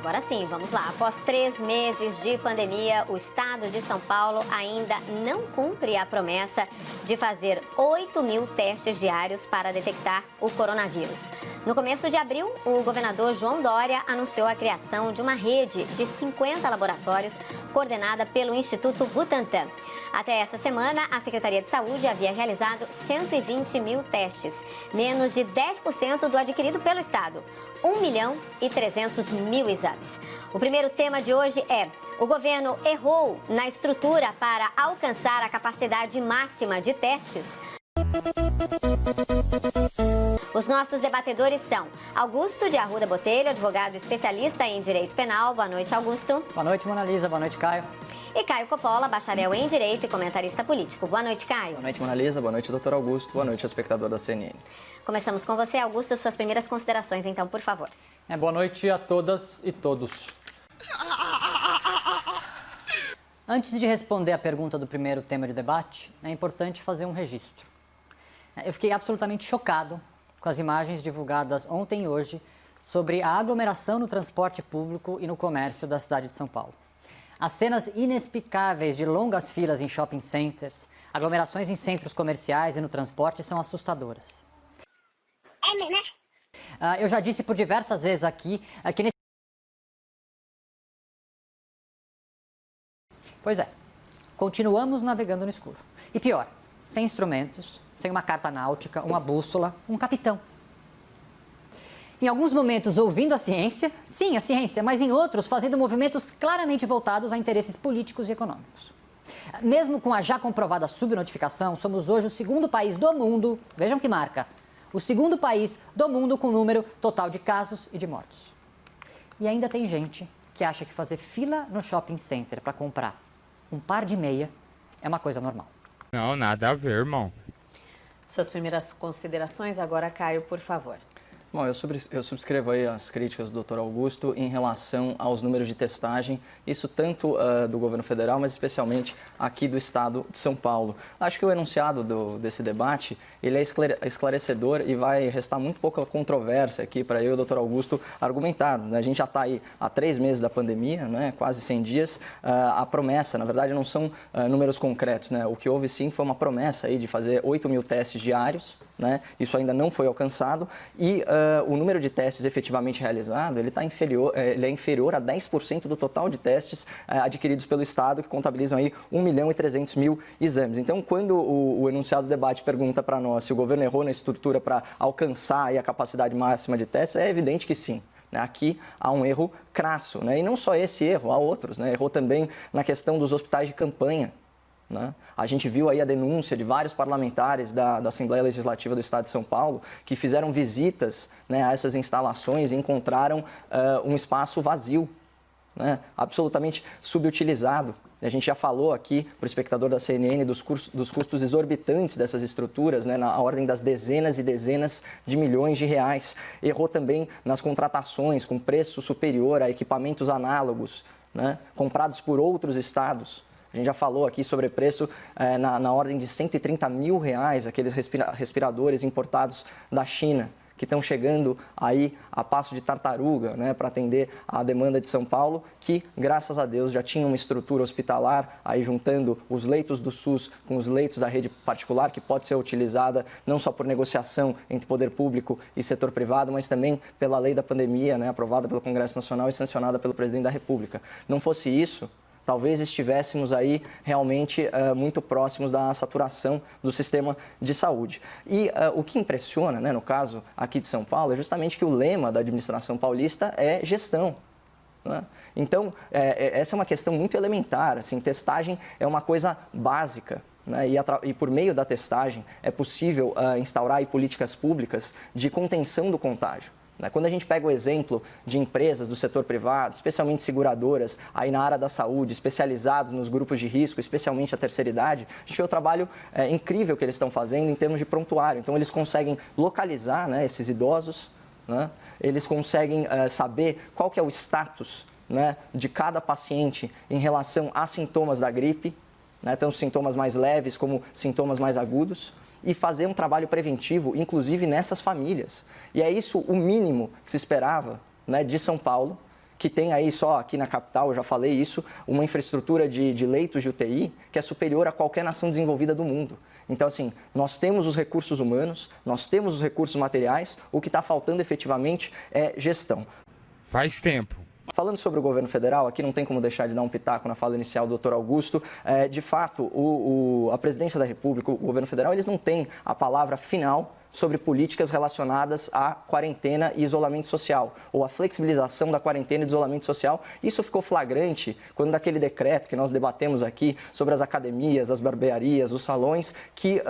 Agora sim, vamos lá. Após 3 meses de pandemia, o estado de São Paulo ainda não cumpre a promessa de fazer 8.000 testes diários para detectar o coronavírus. No começo de abril, o governador João Dória anunciou a criação de uma rede de 50 laboratórios coordenada pelo Instituto Butantan. Até essa semana, a Secretaria de Saúde havia realizado 120.000 testes, menos de 10% do adquirido pelo estado. 1.300.000 exames. O primeiro tema de hoje é: o governo errou na estrutura para alcançar a capacidade máxima de testes? Os nossos debatedores são Augusto de Arruda Botelho, advogado especialista em Direito Penal. Boa noite, Augusto. Boa noite, Mona Lisa. Boa noite, Caio. E Caio Coppola, bacharel em Direito e comentarista político. Boa noite, Caio. Boa noite, Mona Lisa. Boa noite, doutor Augusto. Boa noite, espectador da CNN. Começamos com você, Augusto. Suas primeiras considerações, então, por favor. Boa noite a todas e todos. Antes de responder a pergunta do primeiro tema de debate, é importante fazer um registro. Eu fiquei absolutamente chocado com as imagens divulgadas ontem e hoje sobre a aglomeração no transporte público e no comércio da cidade de São Paulo. As cenas inexplicáveis de longas filas em shopping centers, aglomerações em centros comerciais e no transporte são assustadoras. Eu já disse por diversas vezes aqui que nesse... Pois é, continuamos navegando no escuro. E pior, sem instrumentos, sem uma carta náutica, uma bússola, um capitão. Em alguns momentos ouvindo a ciência, sim, a ciência, mas em outros fazendo movimentos claramente voltados a interesses políticos e econômicos. Mesmo com a já comprovada subnotificação, somos hoje o segundo país do mundo, vejam que marca, o segundo país do mundo com número total de casos e de mortos. E ainda tem gente que acha que fazer fila no shopping center para comprar um par de meia é uma coisa normal. Não, nada a ver, irmão. Suas primeiras considerações agora, Caio, por favor. Bom, eu subscrevo aí as críticas do Dr. Augusto em relação aos números de testagem, isso tanto do governo federal, mas especialmente aqui do estado de São Paulo. Acho que o enunciado desse debate, ele é esclarecedor e vai restar muito pouca controvérsia aqui para eu e o Dr. Augusto argumentar. A gente já está aí há 3 meses da pandemia, né, quase 100 dias. A promessa, na verdade, não são números concretos, né? O que houve sim foi uma promessa aí de fazer 8.000 testes diários, né? Isso ainda não foi alcançado e o número de testes efetivamente realizado ele é inferior a 10% do total de testes adquiridos pelo Estado, que contabilizam aí 1.300.000 exames. Então, quando o enunciado do debate pergunta para nós se o governo errou na estrutura para alcançar aí a capacidade máxima de testes, é evidente que sim. Aqui há um erro crasso, né? E não só esse erro, há outros, né? Errou também na questão dos hospitais de campanha. Né? A gente viu aí a denúncia de vários parlamentares da Assembleia Legislativa do Estado de São Paulo que fizeram visitas, né, a essas instalações e encontraram um espaço vazio, né, absolutamente subutilizado. A gente já falou aqui para o espectador da CNN dos custos exorbitantes dessas estruturas, né, na ordem das dezenas e dezenas de milhões de reais. Errou também nas contratações com preço superior a equipamentos análogos, né, comprados por outros estados. A gente já falou aqui sobre preço na ordem de R$130 mil, aqueles respiradores importados da China, que estão chegando aí a passo de tartaruga, né, para atender a demanda de São Paulo, que, graças a Deus, já tinha uma estrutura hospitalar, aí juntando os leitos do SUS com os leitos da rede particular, que pode ser utilizada não só por negociação entre poder público e setor privado, mas também pela lei da pandemia, né, aprovada pelo Congresso Nacional e sancionada pelo presidente da República. Não fosse isso, talvez estivéssemos aí realmente muito próximos da saturação do sistema de saúde. E o que impressiona, né, no caso aqui de São Paulo, é justamente que o lema da administração paulista é gestão. Né? Então, essa é uma questão muito elementar. Assim, testagem é uma coisa básica. Né? E por meio da testagem é possível instaurar aí políticas públicas de contenção do contágio. Quando a gente pega o exemplo de empresas do setor privado, especialmente seguradoras, aí na área da saúde, especializados nos grupos de risco, especialmente a terceira idade, a gente vê o trabalho incrível que eles estão fazendo em termos de prontuário. Então, eles conseguem localizar, né, esses idosos, né? Eles conseguem saber qual que é o status, né, de cada paciente em relação a sintomas da gripe, né, tanto sintomas mais leves como sintomas mais agudos, e fazer um trabalho preventivo, inclusive nessas famílias. E é isso o mínimo que se esperava, né, de São Paulo, que tem aí só aqui na capital, eu já falei isso, uma infraestrutura de leitos de UTI que é superior a qualquer nação desenvolvida do mundo. Então, assim, nós temos os recursos humanos, nós temos os recursos materiais, o que está faltando efetivamente é gestão. Faz tempo. Falando sobre o governo federal, aqui não tem como deixar de dar um pitaco na fala inicial do doutor Augusto. De fato, a presidência da República, o governo federal, eles não têm a palavra final sobre políticas relacionadas à quarentena e isolamento social, ou à flexibilização da quarentena e do isolamento social. Isso ficou flagrante quando daquele decreto que nós debatemos aqui sobre as academias, as barbearias, os salões, que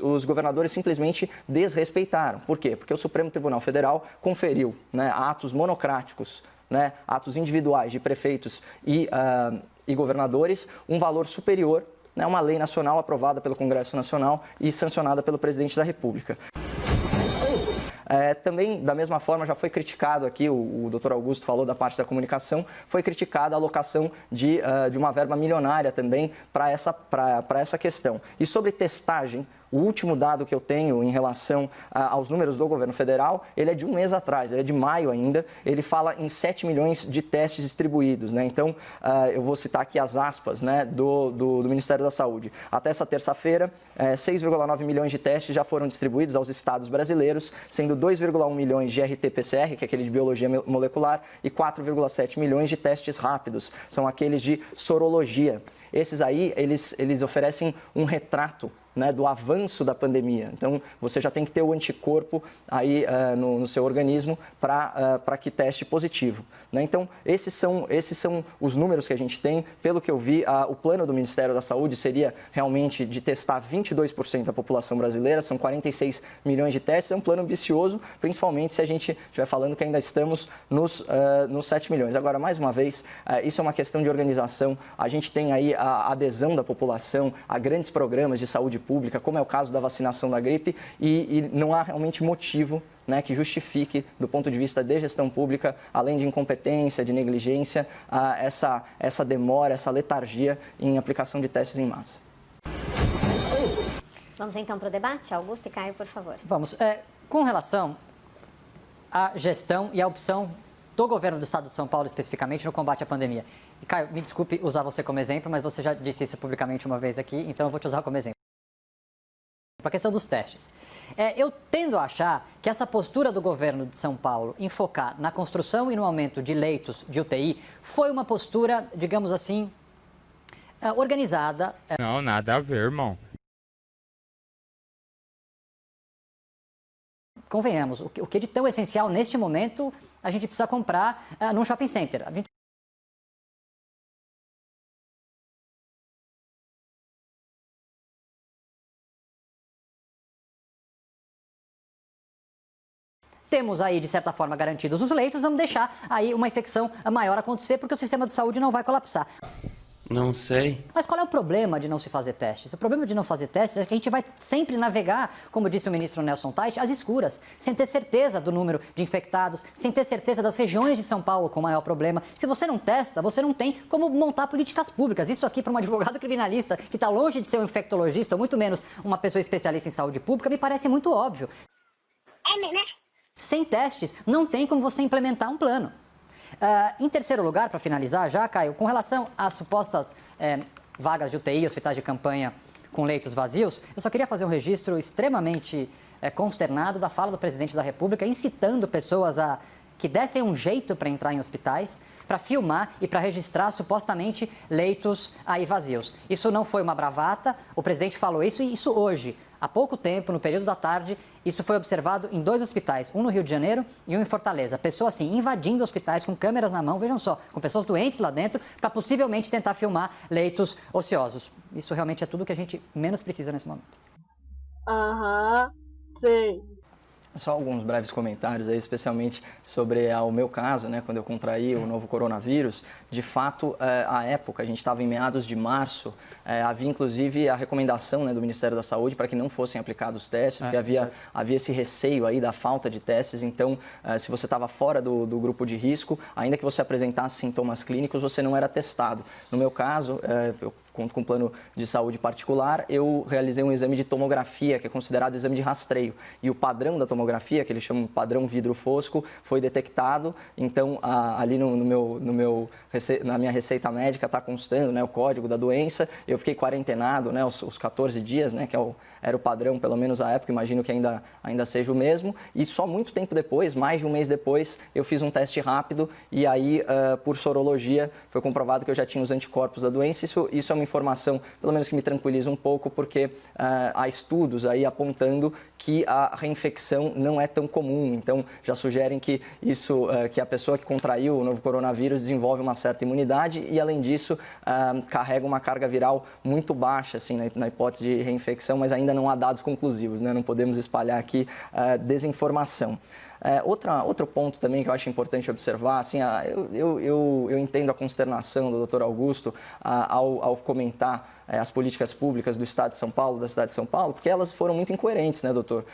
os governadores simplesmente desrespeitaram. Por quê? Porque o Supremo Tribunal Federal conferiu, né, atos monocráticos, né, atos individuais de prefeitos e governadores, um valor superior, né, uma lei nacional aprovada pelo Congresso Nacional e sancionada pelo presidente da República. Também, da mesma forma, já foi criticado aqui, o doutor Augusto falou da parte da comunicação, foi criticada a alocação de uma verba milionária também para essa questão. E sobre testagem, o último dado que eu tenho em relação aos números do governo federal, ele é de um mês atrás, ele é de maio ainda, ele fala em 7 milhões de testes distribuídos, né? Então, eu vou citar aqui as aspas, né, do Ministério da Saúde. Até essa terça-feira, 6,9 milhões de testes já foram distribuídos aos estados brasileiros, sendo 2,1 milhões de RT-PCR, que é aquele de biologia molecular, e 4,7 milhões de testes rápidos, são aqueles de sorologia. Esses aí, eles oferecem um retrato, né, do avanço da pandemia. Então, você já tem que ter o anticorpo aí no seu organismo para que teste positivo, né? Então, esses são os números que a gente tem. Pelo que eu vi, o plano do Ministério da Saúde seria realmente de testar 22% da população brasileira, são 46 milhões de testes. É um plano ambicioso, principalmente se a gente estiver falando que ainda estamos nos 7 milhões. Agora, mais uma vez, isso é uma questão de organização. A gente tem aí a adesão da população a grandes programas de saúde pública, como é o caso da vacinação da gripe, e não há realmente motivo, né, que justifique, do ponto de vista de gestão pública, além de incompetência, de negligência, essa demora, essa letargia em aplicação de testes em massa. Vamos então para o debate? Augusto e Caio, por favor. Vamos. Com relação à gestão e à opção do governo do estado de São Paulo, especificamente, no combate à pandemia. E, Caio, me desculpe usar você como exemplo, mas você já disse isso publicamente uma vez aqui, então eu vou te usar como exemplo. A questão dos testes. Eu tendo a achar que essa postura do governo de São Paulo em focar na construção e no aumento de leitos de UTI foi uma postura, digamos assim, organizada. Não, nada a ver, irmão. Convenhamos, o que de tão essencial neste momento a gente precisa comprar num shopping center. Temos aí, de certa forma, garantidos os leitos, vamos deixar aí uma infecção maior acontecer, porque o sistema de saúde não vai colapsar. Não sei. Mas qual é o problema de não se fazer testes? O problema de não fazer testes é que a gente vai sempre navegar, como disse o ministro Nelson Tait, às escuras, sem ter certeza do número de infectados, sem ter certeza das regiões de São Paulo com maior problema. Se você não testa, você não tem como montar políticas públicas. Isso aqui, para um advogado criminalista que está longe de ser um infectologista, ou muito menos uma pessoa especialista em saúde pública, me parece muito óbvio. Sem testes, não tem como você implementar um plano. Em terceiro lugar, para finalizar já, Caio, com relação às supostas vagas de UTI, hospitais de campanha com leitos vazios, eu só queria fazer um registro extremamente consternado da fala do presidente da República, incitando pessoas a que dessem um jeito para entrar em hospitais, para filmar e para registrar supostamente leitos aí vazios. Isso não foi uma bravata, o presidente falou isso e isso hoje. Há pouco tempo, no período da tarde, isso foi observado em 2 hospitais, um no Rio de Janeiro e um em Fortaleza. Pessoas, assim, invadindo hospitais com câmeras na mão, vejam só, com pessoas doentes lá dentro, para possivelmente tentar filmar leitos ociosos. Isso realmente é tudo que a gente menos precisa nesse momento. Sei. Só alguns breves comentários aí, especialmente sobre o meu caso, né, quando eu contraí o novo coronavírus. De fato, à época, a gente estava em meados de março, havia inclusive a recomendação, né, do Ministério da Saúde para que não fossem aplicados os testes, porque havia esse receio aí da falta de testes. Então, se você estava fora do grupo de risco, ainda que você apresentasse sintomas clínicos, você não era testado. No meu caso, eu conto com plano de saúde particular, eu realizei um exame de tomografia, que é considerado exame de rastreio. E o padrão da tomografia, que eles chamam de padrão vidro fosco, foi detectado. Então, ali na minha receita médica está constando, né, o código da doença. Eu fiquei quarentenado, né, os 14 dias, né, que era o padrão, pelo menos à época, imagino que ainda seja o mesmo. E só muito tempo depois, mais de um mês depois, eu fiz um teste rápido e aí, por sorologia, foi comprovado que eu já tinha os anticorpos da doença. Isso é uma informação, pelo menos que me tranquiliza um pouco, porque há estudos aí apontando que a reinfecção não é tão comum. Então, já sugerem que que a pessoa que contraiu o novo coronavírus desenvolve uma certa imunidade e, além disso, carrega uma carga viral muito baixa, assim, na hipótese de reinfecção, mas ainda não há dados conclusivos, né? Não podemos espalhar aqui desinformação. Outro ponto também que eu acho importante observar, assim, eu entendo a consternação do Dr. Augusto ao comentar as políticas públicas do Estado de São Paulo, da cidade de São Paulo, porque elas foram muito incoerentes, né, doutor?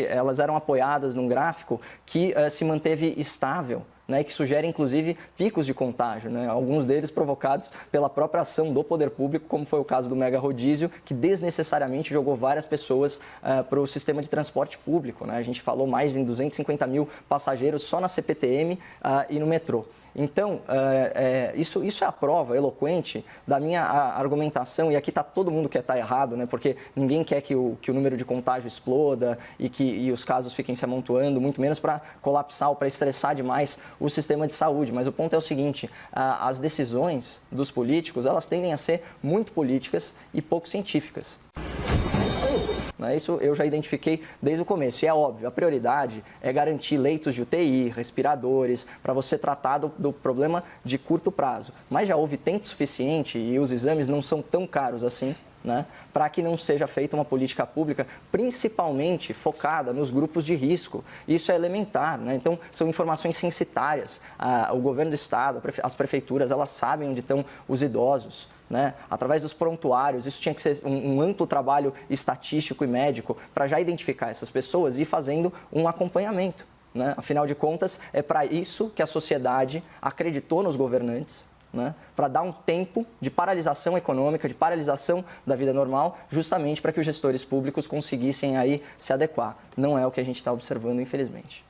Elas eram apoiadas num gráfico que se manteve estável, né, que sugere, inclusive, picos de contágio, né, alguns deles provocados pela própria ação do poder público, como foi o caso do mega rodízio, que desnecessariamente jogou várias pessoas para o sistema de transporte público, né? A gente falou mais de 250 mil passageiros só na CPTM e no metrô. Então, isso é a prova eloquente da minha argumentação, e aqui está todo mundo que está errado, né? Porque ninguém quer que o número de contágio exploda e os casos fiquem se amontoando, muito menos para colapsar ou para estressar demais o sistema de saúde. Mas o ponto é o seguinte, as decisões dos políticos, elas tendem a ser muito políticas e pouco científicas. Isso eu já identifiquei desde o começo. E é óbvio, a prioridade é garantir leitos de UTI, respiradores, para você tratar do problema de curto prazo. Mas já houve tempo suficiente e os exames não são tão caros assim, né, para que não seja feita uma política pública principalmente focada nos grupos de risco. Isso é elementar, né? Então, são informações censitárias. O governo do estado, as prefeituras, elas sabem onde estão os idosos, né? Através dos prontuários. Isso tinha que ser um amplo trabalho estatístico e médico para já identificar essas pessoas e ir fazendo um acompanhamento, né? Afinal de contas, é para isso que a sociedade acreditou nos governantes, né, para dar um tempo de paralisação econômica, de paralisação da vida normal, justamente para que os gestores públicos conseguissem aí se adequar. Não é o que a gente está observando, infelizmente.